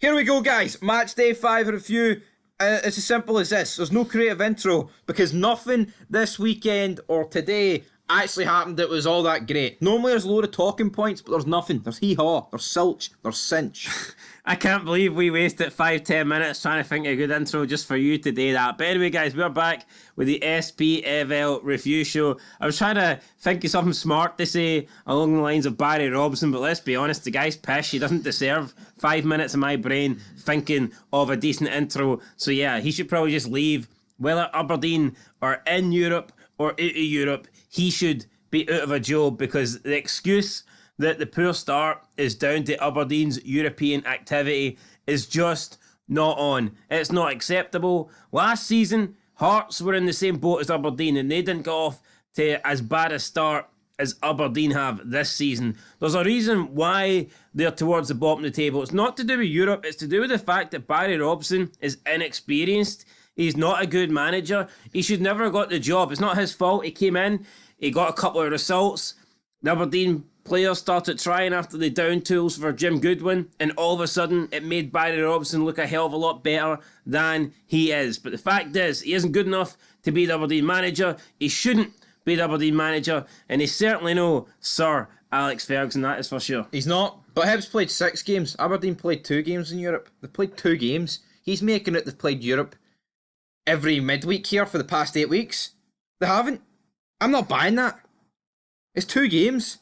Here we go, guys. Match day 5 review. It's as simple as this. There's no creative intro because nothing this weekend or today actually happened that was all that great. Normally there's a load of talking points, but there's nothing. There's hee-haw, there's silch, there's cinch. I can't believe we wasted 5-10 minutes trying to think of a good intro just for you today. But anyway, guys, we're back with the Spfl review show. I was trying to think of something smart to say along the lines of Barry Robson, but let's be honest, the guy's pish. He doesn't deserve 5 minutes of my brain thinking of a decent intro. So yeah, he should probably just leave. Whether Aberdeen or in Europe or out of Europe, he should be out of a job because the excuse that the poor start is down to Aberdeen's European activity is just not on. It's not acceptable. Last season, Hearts were in the same boat as Aberdeen and they didn't get off to as bad a start as Aberdeen have this season. There's a reason why they're towards the bottom of the table. It's not to do with Europe, it's to do with the fact that Barry Robson is inexperienced. He's not a good manager. He should never have got the job. It's not his fault. He came in, he got a couple of results. The Aberdeen players started trying after the down tools for Jim Goodwin, and all of a sudden it made Barry Robson look a hell of a lot better than he is. But the fact is, he isn't good enough to be the Aberdeen manager. He shouldn't be the Aberdeen manager, and he's certainly no Sir Alex Ferguson, that is for sure. He's not. But Hibs played 6 games. Aberdeen played 2 games in Europe. They played 2 games. He's making it they've played Europe every midweek here for the past 8 weeks. They haven't. I'm not buying that. It's 2 games.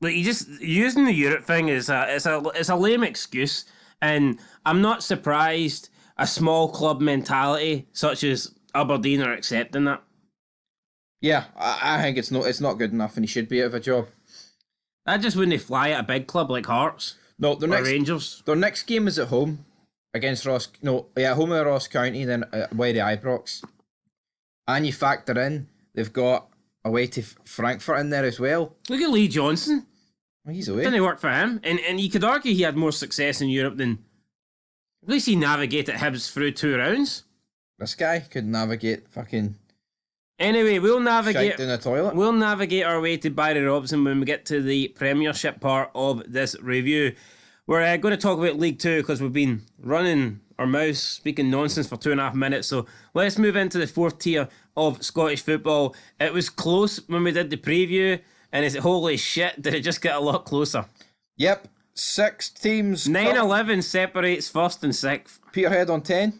Like, you just using the Europe thing is it's a lame excuse, and I'm not surprised a small club mentality such as Aberdeen are accepting that. Yeah, I think it's not good enough, and he should be out of a job. That just wouldn't fly at a big club like Hearts. No, their next Rangers. Their next game is at home against Ross. No, yeah, home with Ross County, then away to Ibrox, and you factor in they've got away to Frankfurt in there as well. Look at Lee Johnson. Well, he's away. Didn't work for him. And you could argue he had more success in Europe than... At least he navigated Hibs through 2 rounds. This guy could navigate fucking... Anyway, we'll navigate... shite down the toilet. We'll navigate our way to Barry Robson when we get to the Premiership part of this review. We're going to talk about League 2 because we've been running our mouths, speaking nonsense for 2.5 minutes. So let's move into the 4th tier of Scottish football. It was close when we did the preview, and is it holy shit, did it just get a lot closer? Yep, 6 teams. 9-11 separates 1st and 6th. Peterhead on 10.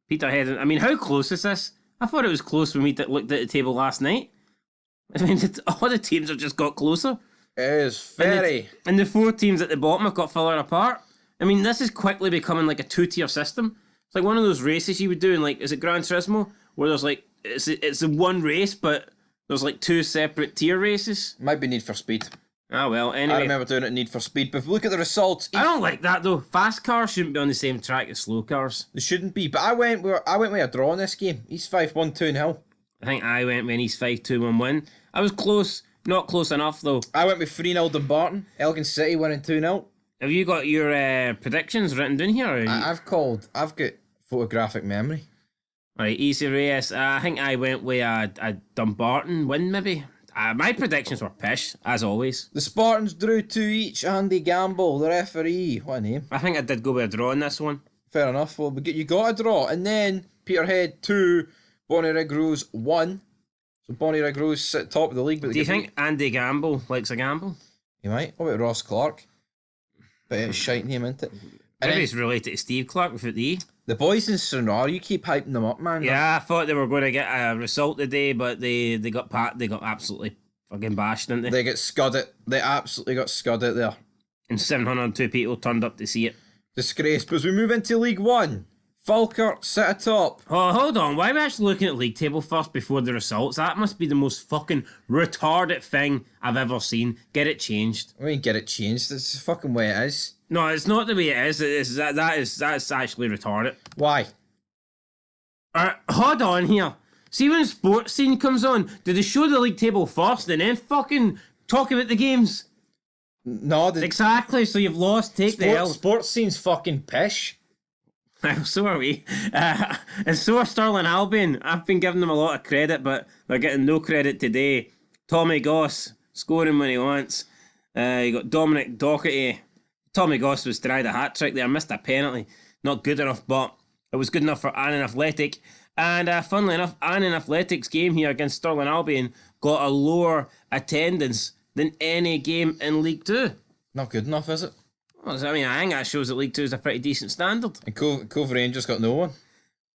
Peterhead, I mean, how close is this? I thought it was close when we looked at the table last night. I mean, all the teams have just got closer. It is very... And the 4 teams at the bottom have got further apart. I mean, this is quickly becoming like a 2-tier system. It's like one of those races you would do in, like, is it Gran Turismo? Where there's like, it's the one race, but there's like 2 separate tier races. Might be Need for Speed. Ah, well, anyway. I remember doing it in Need for Speed, but if we look at the results... I don't like that, though. Fast cars shouldn't be on the same track as slow cars. They shouldn't be, but I went with a draw in this game. East 5-1 2-0. I think I went with an East 5-2-1 win. I was close, not close enough, though. I went with 3-0 Dumbarton. Elgin City winning 2-0. Have you got your predictions written down here? I've got photographic memory. Right, easy race. I think I went with a Dumbarton win, maybe. My predictions were pish, as always. The Spartans drew 2 each. Andy Gamble, the referee. What a name. I think I did go with a draw in this one. Fair enough. Well, you got a draw. And then Peterhead 2, Bonnyrigg Rose 1. So Bonnyrigg Rose sit top of the league. But do you think Andy Gamble likes a gamble? He might. What about Ross Clark? But it's a shite name, isn't it? Maybe he's related to Steve Clark without the E. The boys in Stranraer, you keep hyping them up, man. Yeah, I thought they were going to get a result today, but they got absolutely fucking bashed, didn't they? They get scudded. They absolutely got scudded there. And 702 people turned up to see it. Disgrace. But as we move into League 1, Falkirk sit atop. Oh, hold on. Why are we actually looking at league table first before the results? That must be the most fucking retarded thing I've ever seen. Get it changed. I mean, get it changed. It's the fucking way it is. No, it's not the way it is. That's actually retarded. Why? Hold on here. See when sports scene comes on, do they show the league table first and then fucking talk about the games? No, exactly. So you've lost. Take the L. Sports scene's fucking pish. So are we. And so are Stirling Albion. I've been giving them a lot of credit, but they're getting no credit today. Tommy Goss scoring when he wants. You got Dominic Doherty Tommy Goss was denied a hat-trick there, missed a penalty. Not good enough, but it was good enough for Annan Athletic. And funnily enough, Annan Athletic's game here against Stirling Albion got a lower attendance than any game in League Two. Not good enough, is it? Well, I mean, I think that shows that League Two is a pretty decent standard. And Cove Rangers got no one.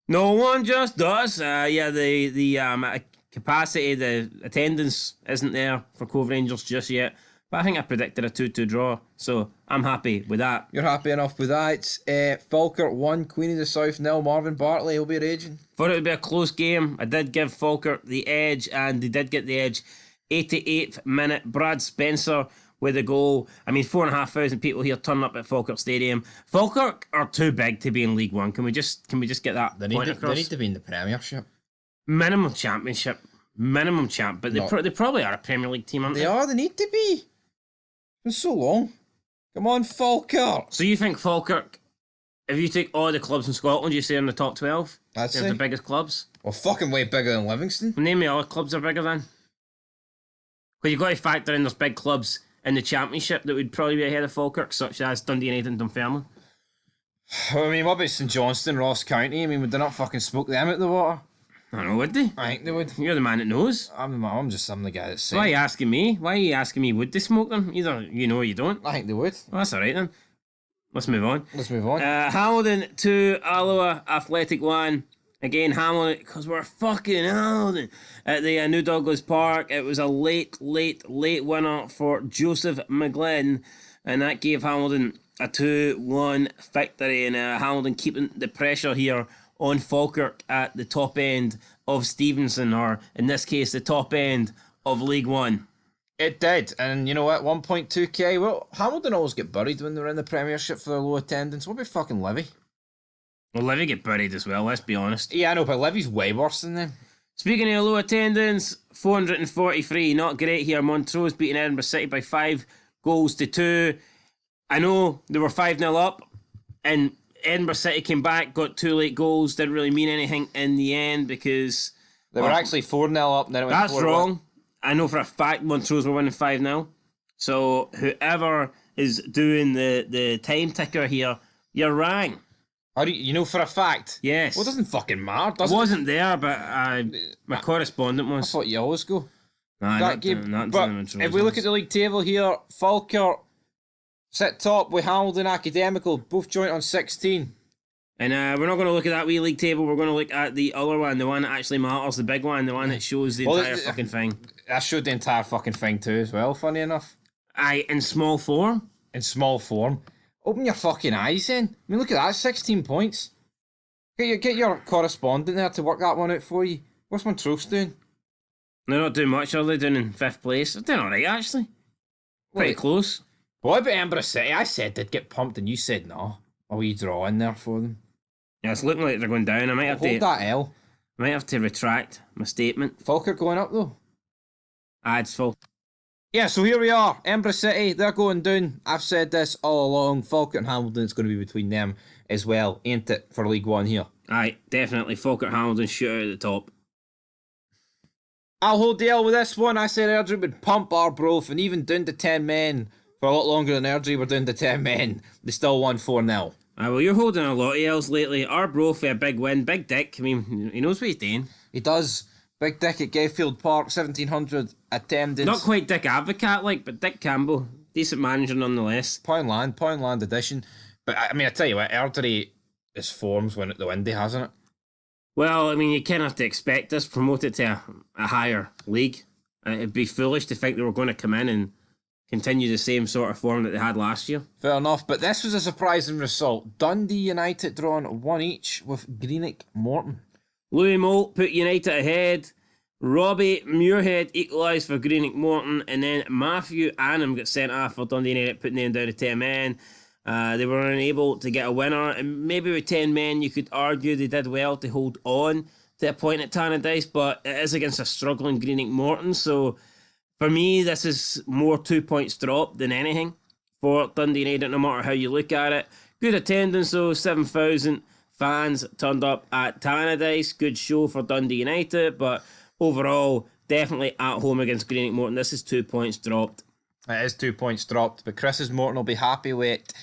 No one just does. The capacity, the attendance isn't there for Cove Rangers just yet. But I think I predicted a 2-2 draw, so I'm happy with that. You're happy enough with that. Falkirk 1, Queen of the South 0. Marvin Bartley will be raging. Thought it would be a close game. I did give Falkirk the edge, and they did get the edge. 88th minute, Brad Spencer with a goal. I mean, 4,500 people here turning up at Falkirk Stadium. Falkirk are too big to be in League One. Can we just get that point across? They need to be in the Premiership. Minimum Championship. Minimum champ. But they probably are a Premier League team, aren't they? They are. They need to be. It's been so long. Come on, Falkirk. So you think Falkirk, if you take all the clubs in Scotland, you say in the top 12? That's the biggest clubs? Well, fucking way bigger than Livingston. Name me all the clubs are bigger than. But you've got to factor in there's big clubs in the Championship that would probably be ahead of Falkirk, such as Dundee United and Dunfermline. I mean, what about St Johnstone, Ross County? I mean, would they not fucking smoke them out the water? I don't know, would they? I think they would. You're the man that knows. I'm the guy that's saying. Why are you asking me? Why are you asking me would they smoke them? Either you know or you don't. I think they would. Well, that's alright then. Let's move on. Hamilton 2, Alloa Athletic 1. Again, Hamilton, because we're fucking Hamilton. At the New Douglas Park, it was a late winner for Joseph McGlynn, and that gave Hamilton a 2-1 victory, and Hamilton keeping the pressure here on Falkirk at the top end of Stevenson, or in this case, the top end of League One. It did, and you know what? 1.2k. Well, Hamilton always get buried when they're in the Premiership for their low attendance. What about fucking Livy? Well, Livy get buried as well, let's be honest. Yeah, I know, but Livy's way worse than them. Speaking of low attendance, 443, not great here. Montrose beating Edinburgh City by 5-2. I know they were 5-0 up, and Edinburgh City came back, got 2 late goals, didn't really mean anything in the end because... They were actually 4-0 up, and then it went 4-1. That's wrong. I know for a fact Montrose were winning 5-0. So whoever is doing the time ticker here, you're wrong. How do you know for a fact? Yes. Well, it doesn't fucking matter, does it? I wasn't there, but my correspondent was. I thought you always go. Nah, that game. But if we look at the league table here, Falkirk sit top with Hamilton Academical, both joint on 16. And we're not going to look at that wee league table. We're going to look at the other one, the one that actually matters, the big one, the one that shows the entire fucking thing. That showed the entire fucking thing too, as well. Funny enough. Aye, in small form. In small form. Open your fucking eyes then. I mean, look at that, 16 points. Get your correspondent there to work that one out for you. What's Montrose doing? They're not doing much, are they? Doing in 5th place. They're doing alright, actually. Pretty close. What about Edinburgh City? I said they'd get pumped and you said no. A wee draw in there for them. Yeah, it's looking like they're going down. I might have Hold that L. I might have to retract my statement. Falkirk going up though? It's full. Yeah, so here we are. Edinburgh City, they're going down. I've said this all along. Falkirk and Hamilton, it's going to be between them as well, ain't it, for League One here? Aye, definitely. Falkirk Hamilton shoot out at the top. I'll hold the L with this one. I said Airdrie would pump Arbroath, and even down to 10 men for a lot longer than Airdrie were down to 10 men. They still won 4-0. Well, you're holding a lot of L's lately. Arbroath for a big win. Big Dick, I mean, he knows what he's doing. He does. Big Dick at Gayfield Park, 1,700 attendance. Not quite Dick Advocat like, but Dick Campbell. Decent manager nonetheless. Poundland edition. But I mean, I tell you what, Airdrie is forms when at the windy, hasn't it? Well, I mean, you kind of have to expect this promoted to a higher league. It'd be foolish to think they were going to come in and continue the same sort of form that they had last year. Fair enough, but this was a surprising result. Dundee United drawn 1 each with Greenock Morton. Louis Moult put United ahead. Robbie Muirhead equalised for Greenock Morton, and then Matthew Annam got sent off for Dundee United, putting them down to 10 men. They were unable to get a winner, and maybe with 10 men you could argue they did well to hold on to a point at Tannadice, but it is against a struggling Greenock Morton, so for me this is more 2 points drop than anything for Dundee United, no matter how you look at it. Good attendance though, 7,000 fans turned up at Tannadice. Good show for Dundee United, but overall, definitely at home against Greenock Morton. This is 2 points dropped. It is 2 points dropped, but Chris's Morton will be happy with it.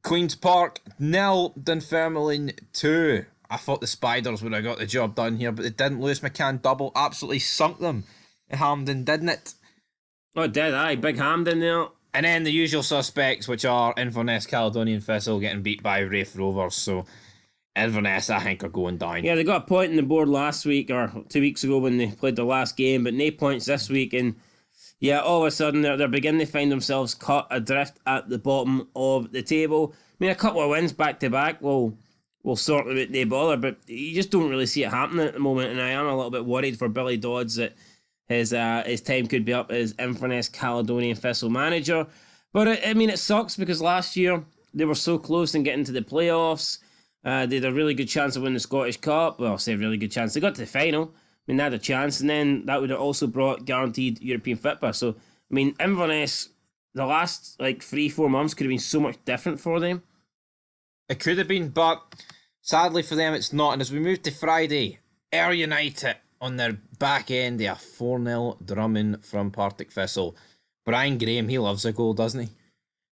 Queen's Park 0, Dunfermline 2. I thought the Spiders would have got the job done here, but they didn't. Lewis McCann double absolutely sunk them at Hampden, didn't it? Oh, it did, aye. Big Hampden there. And then the usual suspects, which are Inverness, Caledonian Thistle getting beat by Raith Rovers. So Inverness, I think, are going down. Yeah, they got a point in the board last week or 2 weeks ago when they played the last game, but no points this week. And yeah, all of a sudden they're beginning to find themselves caught adrift at the bottom of the table. I mean, a couple of wins back to back will sort them out, no bother, but you just don't really see it happening at the moment. And I am a little bit worried for Billy Dodds that his time could be up as Inverness Caledonian Thistle manager. But I mean, it sucks because last year they were so close in getting to the playoffs. They had a really good chance of winning the Scottish Cup. Well, I'll say a really good chance. They got to the final. I mean, they had a chance, and then that would have also brought guaranteed European football. So, I mean, Inverness, the last 3-4 months could have been so much different for them. It could have been, but sadly for them, it's not. And as we move to Friday, Ayr United on their back end, they are 4-0 drumming from Partick Thistle. Brian Graham, he loves a goal, doesn't he?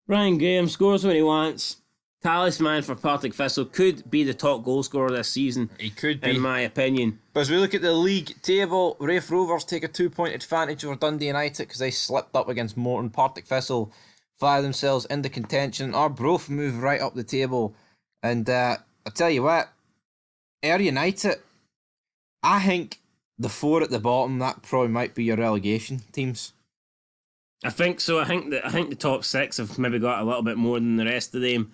Brian Graham scores when he wants. Talisman for Partick Thistle, could be the top goal scorer this season. He could be, in my opinion. But as we look at the league table, Raith Rovers take a 2-point advantage over Dundee United because they slipped up against Morton. Partick Thistle fire themselves into contention. Arbroath move right up the table. And I tell you what, Ayr United, I think the 4 at the bottom, that probably might be your relegation teams. I think so. I think the top 6 have maybe got a little bit more than the rest of them.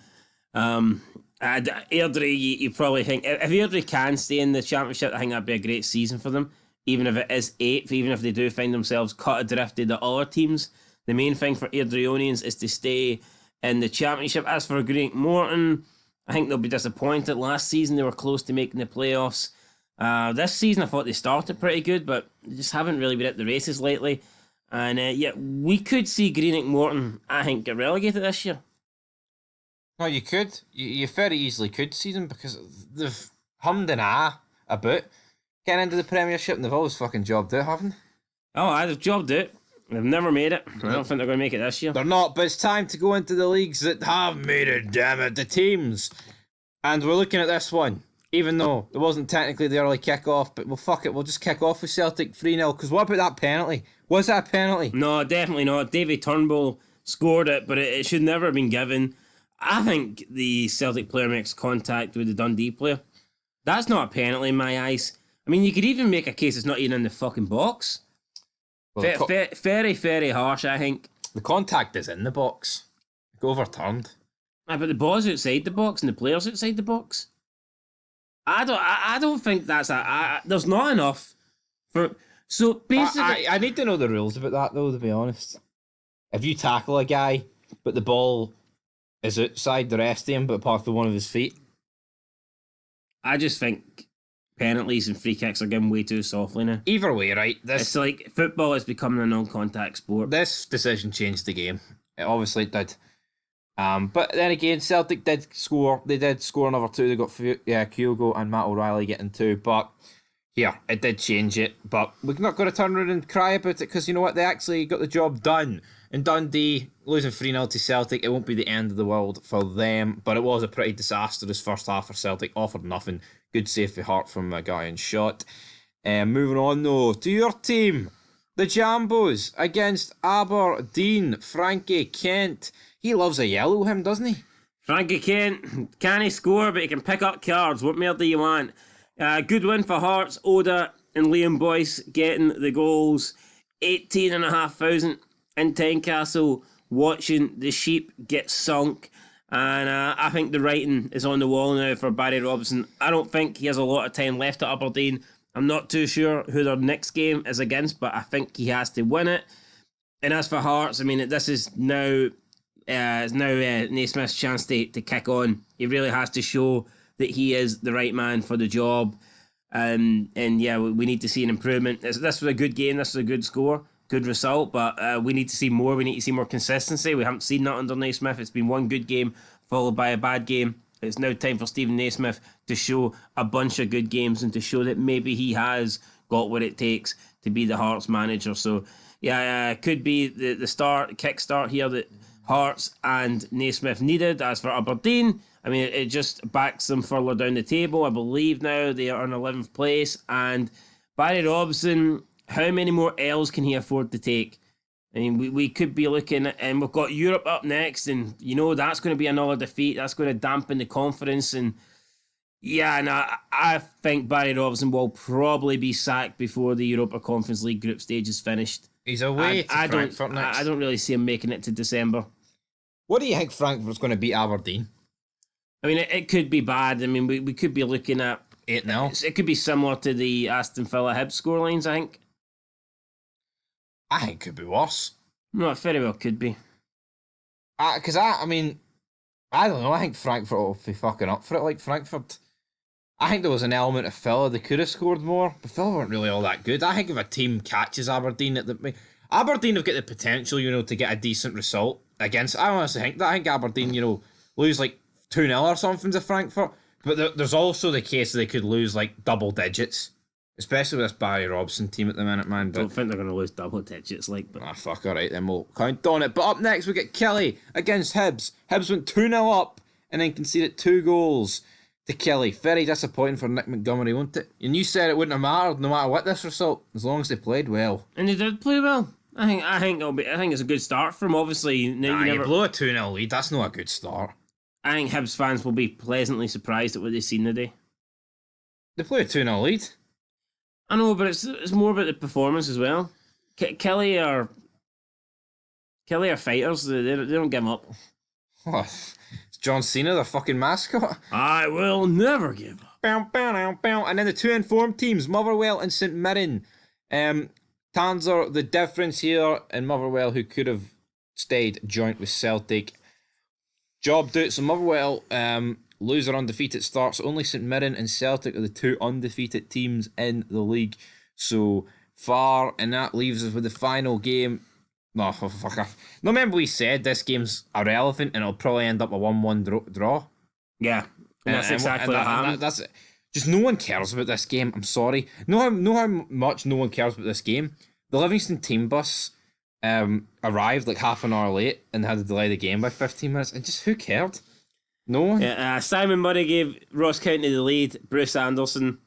Airdrie, you probably think if Airdrie can stay in the championship, I think that'd be a great season for them. Even if it is 8th, even if they do find themselves cut adrift to the other teams, the main thing for Airdrieonians is to stay in the championship. As for Greenock Morton, I think they'll be disappointed. Last season they were close to making the playoffs. This season I thought they started pretty good, but they just haven't really been at the races lately. And yeah, we could see Greenock Morton, I think, get relegated this year. No, you could. You very easily could see them because they've hummed and about getting into the Premiership and they've always fucking jobbed out, haven't they? Oh, they've jobbed it. They've never made it. I don't think they're going to make it this year. They're not, but it's time to go into the leagues that have made it, damn it, the teams. And we're looking at this one, even though it wasn't technically the early kick-off, but well, fuck it, we'll just kick off with Celtic 3-0, because what about that penalty? Was that a penalty? No, definitely not. Davy Turnbull scored it, but it should never have been given. I think the Celtic player makes contact with the Dundee player. That's not a penalty in my eyes. I mean, you could even make a case it's not even in the fucking box. Well, very, very harsh, I think. The contact is in the box. It overturned. But the ball's outside the box and the player's outside the box. I don't think that's there's not enough for. So basically, I need to know the rules about that though. To be honest, if you tackle a guy but the ball is outside the rest of him but apart from one of his feet, I just think penalties and free kicks are given way too softly now. Either way, right? It's like football is becoming a non-contact sport. This decision changed the game. It obviously did. But then again, Celtic did score. They did score another 2. They got Kyogo and Matt O'Reilly getting 2. But yeah, it did change it. But we're not going to turn around and cry about it because you know what? They actually got the job done. In Dundee, losing 3-0 to Celtic, it won't be the end of the world for them. But it was a pretty disastrous first half for Celtic. Offered nothing. Good save for Hart from a guy in shot. Moving on though to your team, the Jambos against Aberdeen. Frankie Kent. He loves a yellow, him, doesn't he? Frankie Kent, can he score, but he can pick up cards. What more do you want? Good win for Hearts. Oda and Liam Boyce getting the goals. 18,500 in Tynecastle watching the sheep get sunk. And I think the writing is on the wall now for Barry Robson. I don't think he has a lot of time left at Aberdeen. I'm not too sure who their next game is against, but I think he has to win it. And as for Hearts, I mean, this is now... it's now Naismith's chance to kick on. He really has to show that he is the right man for the job. And yeah, we need to see an improvement. This was a good game. This was a good score, good result. But we need to see more. We need to see more consistency. We haven't seen that under Naismith. It's been one good game followed by a bad game. It's now time for Stephen Naismith to show a bunch of good games and to show that maybe he has got what it takes to be the Hearts manager. So Yeah, could be the kickstart here that Hearts and Naismith needed. As for Aberdeen, I mean, it just backs them further down the table. I believe now they are in 11th place. And Barry Robson, how many more L's can he afford to take? I mean, we could be looking at, and we've got Europe up next, and that's going to be another defeat. That's going to dampen the confidence. And yeah, no, I think Barry Robson will probably be sacked before the Europa Conference League group stage is finished. He's away to Frankfurt next. I don't really see him making it to December. What do you think Frankfurt's going to beat Aberdeen? I mean, it could be bad. I mean, we could be looking at 8-0. It could be similar to the Aston Villa Hibs scorelines, I think. I think it could be worse. No, it very well could be. Because I mean, I don't know. I think Frankfurt will be fucking up for it. Like Frankfurt, I think there was an element of Villa they could have scored more, but Villa weren't really all that good. I think if a team catches Aberdeen Aberdeen have got the potential, to get a decent result against. I honestly think that. I think Aberdeen, lose like 2-0 or something to Frankfurt, but there's also the case that they could lose like double digits, especially with this Barry Robson team at the minute, man. But I don't think they're going to lose double digits, but fuck, all right, then we'll count on it. But up next we get Kelly against Hibs. Hibs went 2-0 up and then conceded 2 goals to Kelly. Very disappointing for Nick Montgomery, wasn't it? And you said it wouldn't have mattered no matter what this result, as long as they played well. And they did play well. I think it's a good start for them. Obviously, you blew a 2-0 lead. That's not a good start. I think Hibs fans will be pleasantly surprised at what they've seen today. They play a 2-0 lead. I know, but it's more about the performance as well. Kelly are fighters. They don't give up. Oh, it's John Cena, the fucking mascot. I will never give up. Bow, bow, bow, bow. And then the 2 informed teams, Motherwell and St Mirren. Tanzer, the difference here in Motherwell, who could have stayed joint with Celtic. Job do it. So Motherwell lose their undefeated starts. Only St Mirren and Celtic are the 2 undefeated teams in the league so far, and that leaves us with the final game. No, fuck off. No, remember we said this game's irrelevant and it'll probably end up a 1-1 draw. Yeah, and that's exactly what happened. That's just no one cares about this game. I'm sorry. Know how much no one cares about this game. The Livingston team bus arrived like half an hour late and had to delay the game by 15 minutes. And just who cared? No one. Yeah, Simon Murray gave Ross County the lead. Bruce Anderson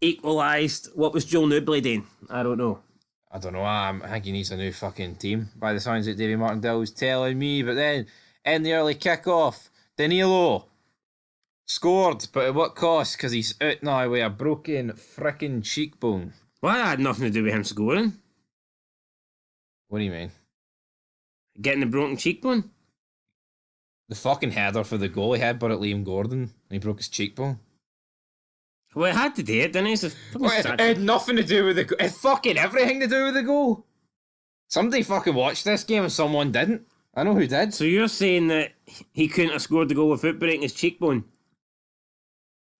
equalised. What was Joel Newbley doing? I don't know. I think he needs a new fucking team by the signs that Davy Martindale was telling me. But then in the early kickoff, Danilo scored, but at what cost? Because he's out now with a broken frickin' cheekbone. Well, that had nothing to do with him scoring. What do you mean? Getting the broken cheekbone? The fucking header for the goal he had, but at Liam Gordon, and he broke his cheekbone. Well, it had to do it, didn't it? It had nothing to do with the goal. It fucking everything to do with the goal. Somebody fucking watched this game and someone didn't. I know who did. So you're saying that he couldn't have scored the goal without breaking his cheekbone?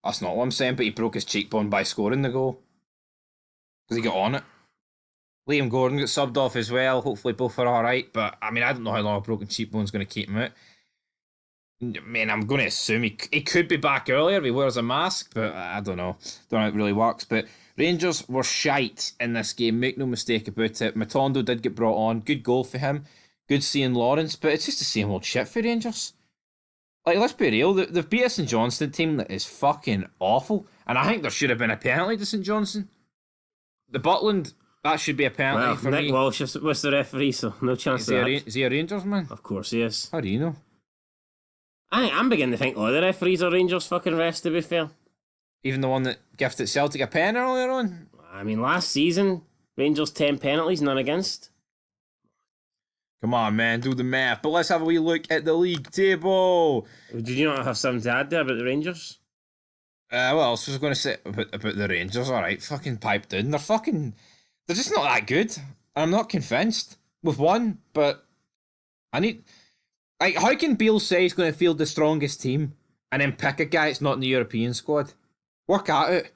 That's not what I'm saying, but he broke his cheekbone by scoring the goal. Because he got on it. Liam Gordon got subbed off as well. Hopefully both are alright, but I mean, I don't know how long a broken cheekbone's going to keep him out. I mean, I'm going to assume he could be back earlier if he wears a mask, but I don't know. Don't know how it really works. But Rangers were shite in this game, make no mistake about it. Matondo did get brought on. Good goal for him. Good seeing Lawrence, but it's just the same old shit for Rangers. Like, let's be real, they've beat a St Johnstone team that is fucking awful, and I think there should have been a penalty to St Johnstone. The Butland, that should be a penalty for Nick me. Nick Walsh was the referee, so no chance of that. Is he a Rangers man? Of course he is. How do you know? I'm beginning to think all the referees are Rangers fucking refs, to be fair. Even the one that gifted Celtic a pen earlier on? I mean, last season, Rangers 10 penalties, none against. Come on, man, do the math. But let's have a wee look at the league table. Did you not have something to add there about the Rangers? What else was I going to say about the Rangers? All right, fucking piped in. They're just not that good. I'm not convinced. We've won, but I need... Like, how can Beale say he's going to field the strongest team and then pick a guy that's not in the European squad? Work at it.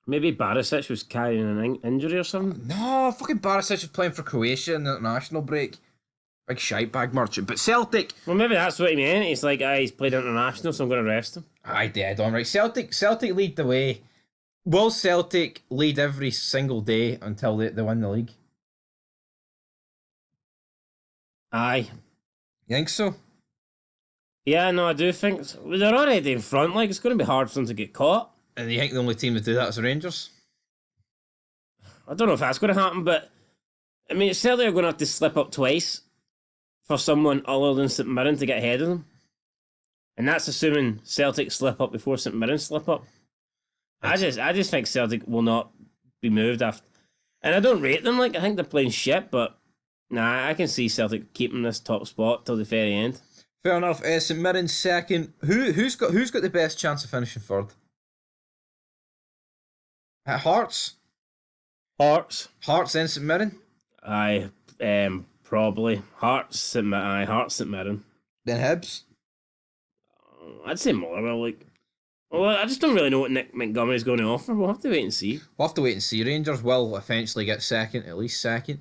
Maybe Barisic was carrying an injury or something? No, fucking Barisic was playing for Croatia in the international break. Big shite bag merchant. But Celtic... Well, maybe that's what he meant. He's like, he's played international, so I'm going to rest him. Aye, dead on. Right, Celtic lead the way. Will Celtic lead every single day until they win the league? Aye. You think so? Yeah, no, I do think they're already in front. Like, it's going to be hard for them to get caught. And you think the only team to do that is the Rangers? I don't know if that's going to happen, but I mean, Celtic are going to have to slip up twice for someone other than St Mirren to get ahead of them. And that's assuming Celtic slip up before St Mirren slip up. I just think Celtic will not be moved after. And I don't rate them. Like, I think they're playing shit, but nah, I can see Celtic keeping this top spot till the very end. Fair enough. St Mirren second. Who's got the best chance of finishing third? At Hearts. Hearts and St Mirren. I probably Hearts St Mirren. Then Hibs. I'd say Motherwell. Like, well, I just don't really know what Nick Montgomery's going to offer. We'll have to wait and see. We'll have to wait and see. Rangers will eventually get second, at least second.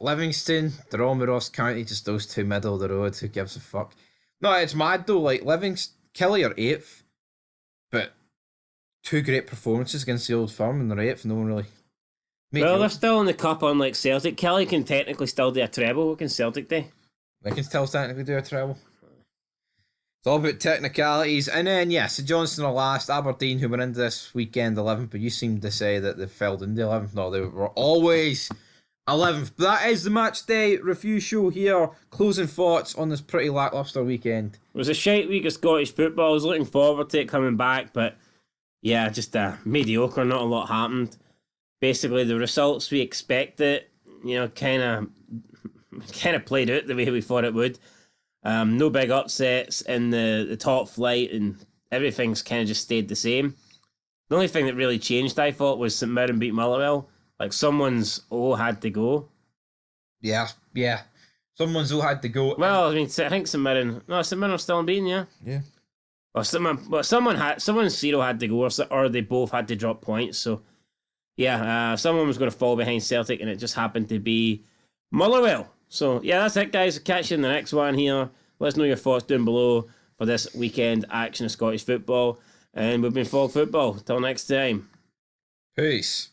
Livingston, they're on with Ross County, just those two middle of the road. Who gives a fuck? No, it's mad though. Like Livingston, Kelly are 8th, but two great performances against the Old Firm, and they're 8th. No one really. Well, they're still in the cup, unlike Celtic. Kelly can technically still do a treble. What can Celtic do? They can still technically do a treble. It's all about technicalities. And then, yeah, St Johnstone are last. Aberdeen, who went into this weekend 11th, but you seem to say that they fell into 11th. No, they were always 11th. But that is the match day review show here. Closing thoughts on this pretty lacklustre weekend. It was a shite week of Scottish football. I was looking forward to it coming back, but yeah, just mediocre. Not a lot happened. Basically, the results we expected, kind of played out the way we thought it would. No big upsets in the top flight, and everything's kind of just stayed the same. The only thing that really changed, I thought, was St Mirren beat Motherwell. Like, someone's had to go. Yeah. Someone's had to go. Well, I mean, I think St Mirren are still unbeaten, yeah? Yeah. Well, someone's zero had to go, or they both had to drop points, so yeah, someone was going to fall behind Celtic, and it just happened to be Motherwell. So, yeah, that's it, guys. I'll catch you in the next one here. Let us know your thoughts down below for this weekend action of Scottish football. And we've been Fog Football. Till next time. Peace.